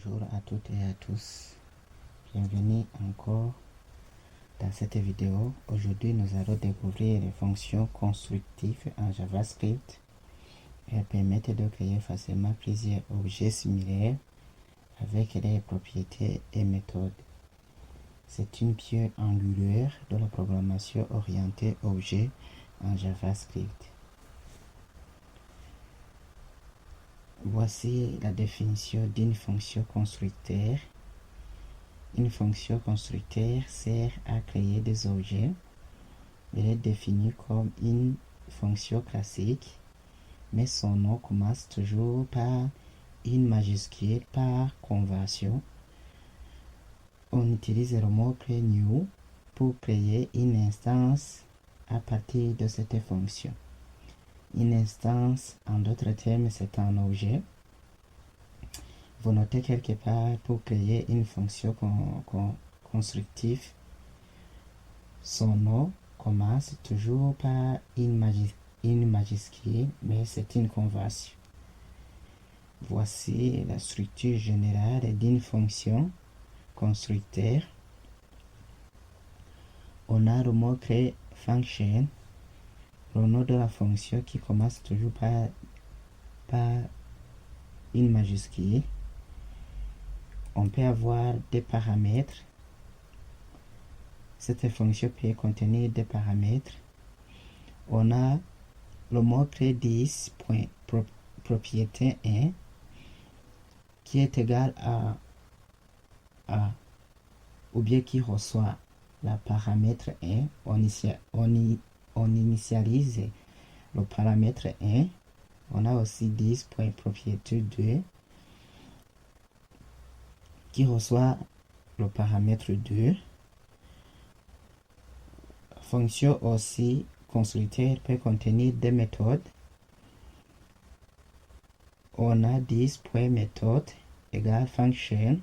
Bonjour à toutes et à tous, bienvenue encore dans cette vidéo. Aujourd'hui nous allons découvrir les fonctions constructives en JavaScript. Elles permettent de créer facilement plusieurs objets similaires avec les propriétés et méthodes. C'est une pierre angulaire de la programmation orientée objet en JavaScript. Voici la définition d'une fonction constructeur. Une fonction constructeur sert à créer des objets. Elle est définie comme une fonction classique, mais son nom commence toujours par une majuscule par convention. On utilise le mot-clé new pour créer une instance à partir de cette fonction. Une instance, en d'autres termes, c'est un objet. Vous notez quelque part pour créer une fonction constructive. Son nom commence toujours par une majuscule, mais c'est une convention. Voici la structure générale d'une fonction constructeur. On a le mot-clé function, le nom de la fonction qui commence toujours par une majuscule. On peut avoir des paramètres. Cette fonction peut contenir des paramètres. On a le mot-clé propriété 1 qui est égal à ou bien qui reçoit la paramètre 1. On initialise le paramètre 1. On a aussi 10.propriété 2 qui reçoit le paramètre 2. Fonction aussi constructeur peut contenir des méthodes. On a 10.méthode égale function.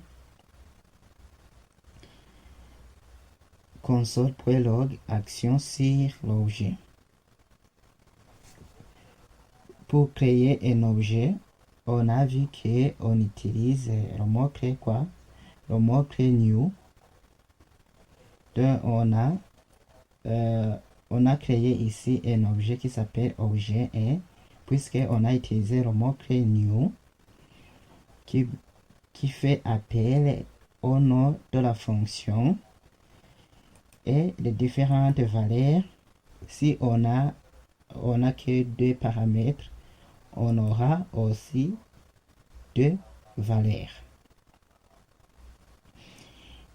Console.log action sur l'objet. Pour créer un objet, on a vu qu'on utilise le mot-clé quoi? Le mot-clé new. Donc on a créé ici un objet qui s'appelle objet 1, puisqu'on a utilisé le mot-clé new qui fait appel au nom de la fonction et les différentes valeurs. Si on a que deux paramètres, on aura aussi deux valeurs.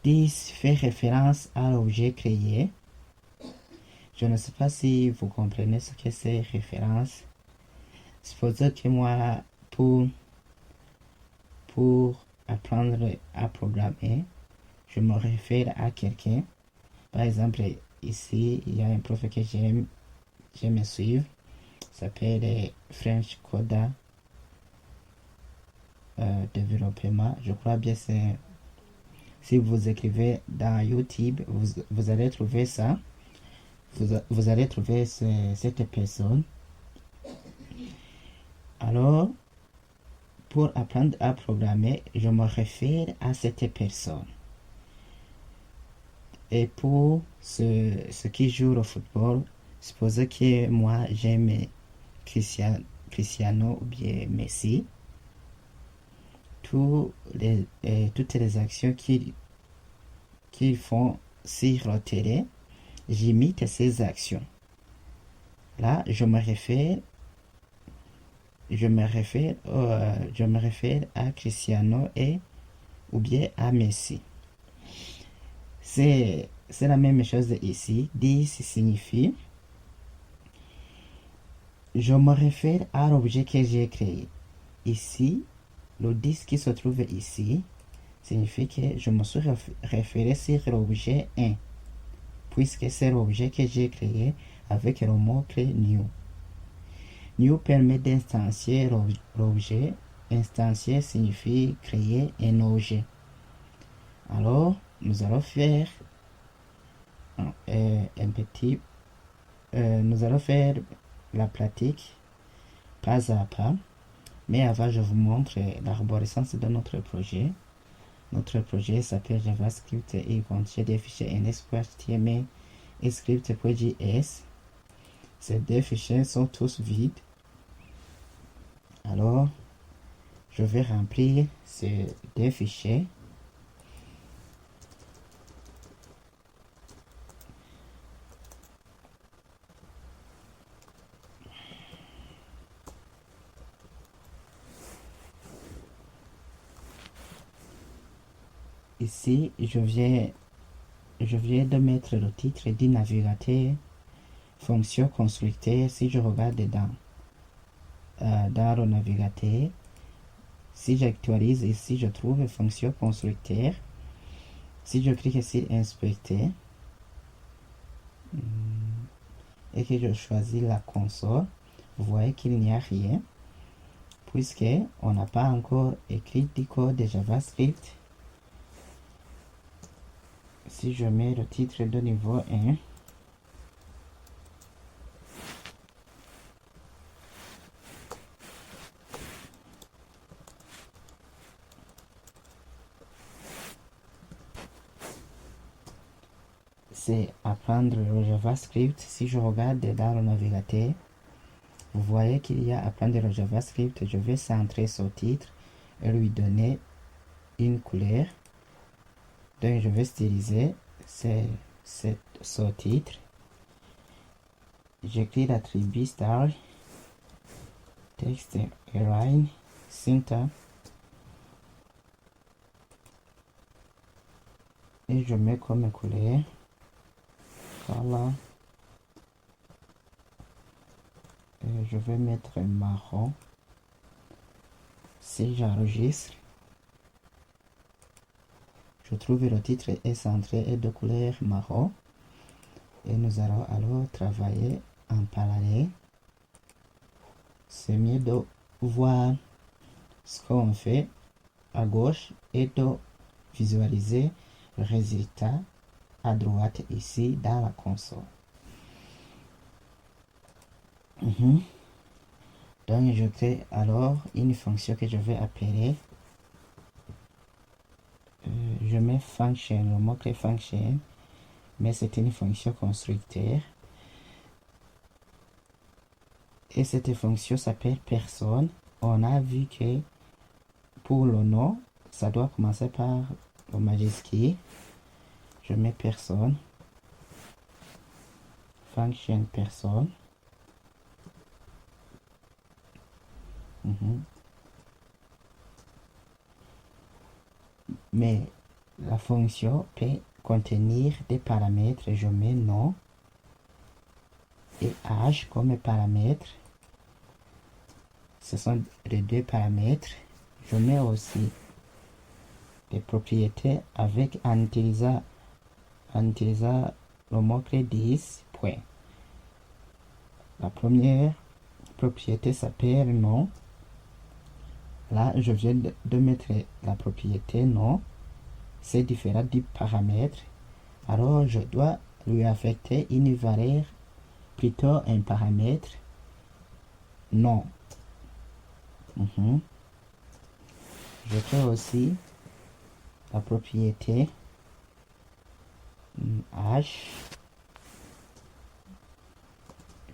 10 fait référence à l'objet créé. Je ne sais pas si vous comprenez ce que c'est référence. Supposons que moi, pour apprendre à programmer, je me réfère à quelqu'un. Par exemple, ici, il y a un prof que j'aime suivre. S'appelle French Coda Développement. Je crois bien c'est... Si vous écrivez dans YouTube, vous allez trouver ça. Vous allez trouver cette personne. Alors, pour apprendre à programmer, je me réfère à cette personne. Et pour ceux qui jouent au football, supposez que moi j'aime Cristiano ou bien Messi. Toutes les actions qu'ils font sur le terrain, j'imite ces actions. Là, je me réfère à Cristiano ou bien à Messi. C'est la même chose ici. 10 signifie je me réfère à l'objet que j'ai créé. Ici, le 10 qui se trouve ici signifie que je me suis référé sur l'objet 1, puisque c'est l'objet que j'ai créé avec le mot-clé new. New permet d'instancier l'objet. Instancier signifie créer un objet. Alors, nous allons faire nous allons faire la pratique pas à pas, mais avant je vous montre l'arborescence de notre projet. Notre projet s'appelle JavaScript et il contient des fichiers index.html et script.js. Ces deux fichiers sont tous vides. Alors, je vais remplir ces deux fichiers. Ici, je viens de mettre le titre du navigateur, fonction constructeur. Si je regarde dans le navigateur, si j'actualise ici, je trouve fonction constructeur. Si je clique sur inspecter et que je choisis la console, vous voyez qu'il n'y a rien puisque on n'a pas encore écrit du code de JavaScript. Si je mets le titre de niveau 1, c'est apprendre le JavaScript. Si je regarde dans le navigateur, vous voyez qu'il y a apprendre le JavaScript. Je vais centrer ce titre et lui donner une couleur. Donc je vais styliser ce titre. J'écris l'attribut style, texte align, syntax et je mets comme couleur color. Et je vais mettre marron. Si j'enregistre, je trouve le titre est centré et de couleur marron. Et nous allons alors travailler en parallèle. C'est mieux de voir ce qu'on fait à gauche et de visualiser le résultat à droite ici dans la console. Donc je crée alors une fonction que je vais appeler, je mets function, le mot-clé function, mais c'est une fonction constructeur. Et cette fonction s'appelle personne. On a vu que pour le nom, ça doit commencer par le majuscule. Je mets personne, function personne. Mais la fonction peut contenir des paramètres. Je mets nom et âge comme paramètres. Ce sont les deux paramètres. Je mets aussi des propriétés avec en utilisant le mot-clé 10 point. La première propriété s'appelle nom. Là, je viens de mettre la propriété nom. C'est différent du paramètre. Alors, je dois lui affecter une valeur, plutôt un paramètre nom. Je crée aussi la propriété âge.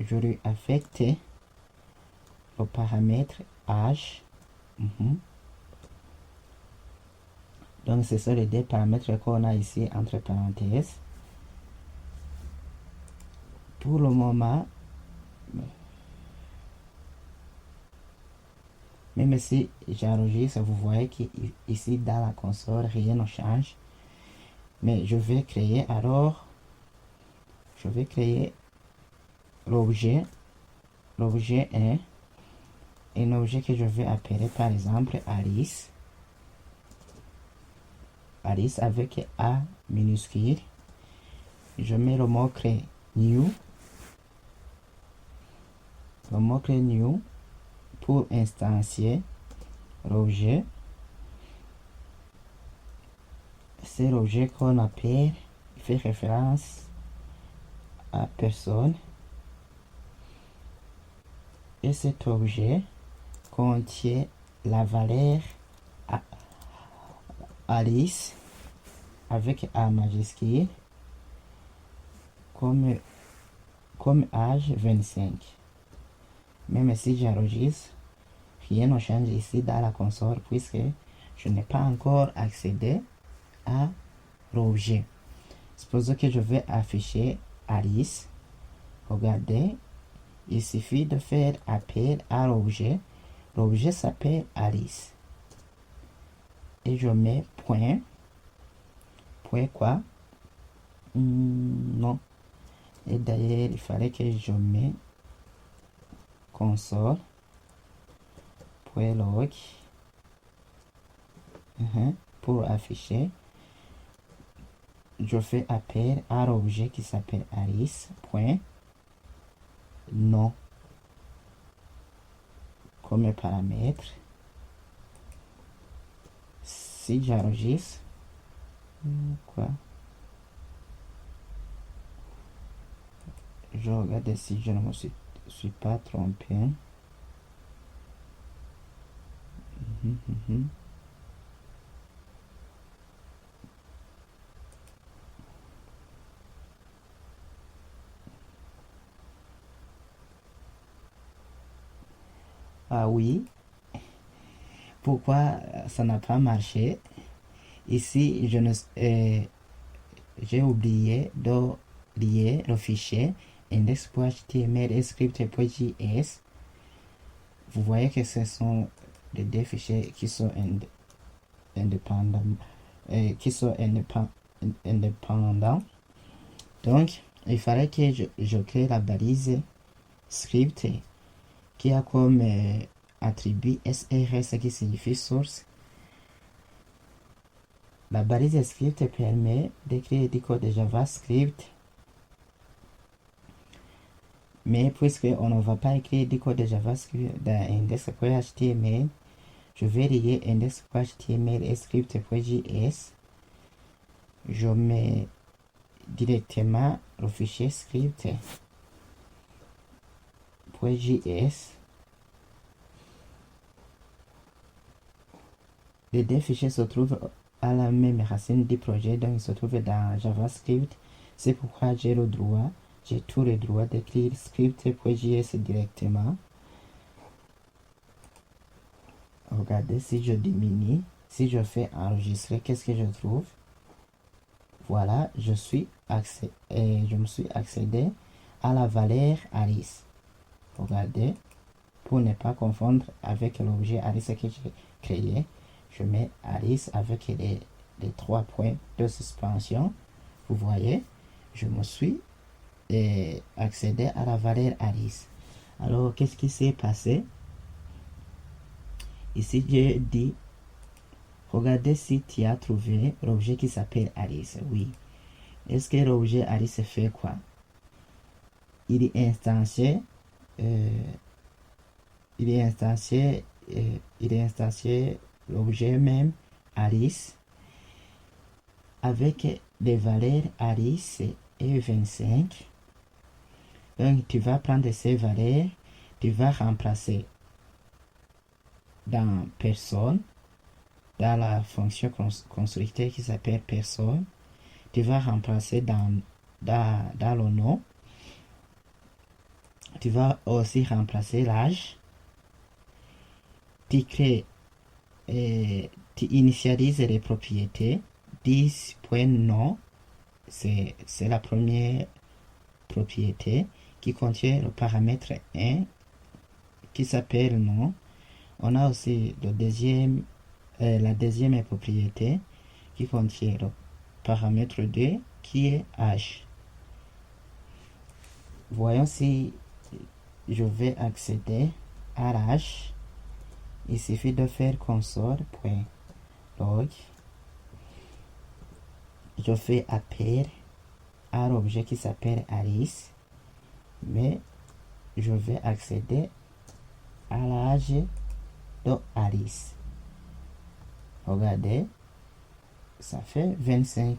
Je lui affecte le paramètre âge. Donc ce sont les deux paramètres qu'on a ici entre parenthèses. Pour le moment, même si j'enregistre, vous voyez qu'ici dans la console rien ne change. Mais je vais créer l'objet 1, un objet que je vais appeler par exemple Alice. Alice avec A minuscule. Je mets le mot-clé new. Le mot-clé new pour instancier l'objet. C'est l'objet qu'on appelle, il fait référence à personne. Et cet objet contient la valeur Alice avec A majuscule comme âge 25. Même si j'enregistre, rien ne change ici dans la console puisque je n'ai pas encore accédé à l'objet. Supposons que je vais afficher Alice. Regardez, il suffit de faire appel à l'objet. L'objet s'appelle Alice. Et je mets point. Point quoi? Non. Et d'ailleurs, il fallait que je mette console. Point log. Pour afficher. Je fais appel à l'objet qui s'appelle Alice. Point. Non. Comme paramètre. Si j'enregistre. Quoi? Je regarde si je ne me suis pas trompé. Ah oui. Pourquoi ça n'a pas marché? Ici, j'ai oublié de lier le fichier index.html et script.js. Vous voyez que ce sont les deux fichiers qui sont indépendants. Donc, il fallait que je crée la balise script qui a comme attribut SRS qui signifie source. La balise script permet d'écrire du code de JavaScript, mais puisqu'on ne va pas écrire du code de JavaScript dans index.html, je vais lier index.html et script.js. Je mets directement le fichier script.js. Les deux fichiers se trouvent à la même racine du projet, donc ils se trouvent dans JavaScript. C'est pourquoi j'ai tout le droit d'écrire script.js directement. Regardez, si je diminue, si je fais enregistrer, qu'est-ce que je trouve? Voilà, je me suis accédé à la valeur Alice. Regardez, pour ne pas confondre avec l'objet Alice que j'ai créé, je mets Alice avec les 3 points de suspension. Vous voyez, je me suis accédé à la valeur Alice. Alors, qu'est-ce qui s'est passé? Ici, j'ai dit, regardez si tu as trouvé l'objet qui s'appelle Alice. Oui. Est-ce que l'objet Alice fait quoi? Il est instancié. L'objet même Alice avec les valeurs Alice et 25. Donc tu vas prendre ces valeurs, tu vas remplacer dans personne, dans la fonction constructeur qui s'appelle personne, tu vas remplacer dans le nom, tu vas aussi remplacer l'âge, tu crées tu initialises les propriétés. 10.nom, c'est la première propriété qui contient le paramètre 1 qui s'appelle nom. On a aussi la deuxième propriété qui contient le paramètre 2 qui est âge. Voyons si je vais accéder à l'âge. Il suffit de faire console.log. Je fais appel à l'objet qui s'appelle Alice, mais je vais accéder à l'âge de Alice. Regardez, ça fait 25.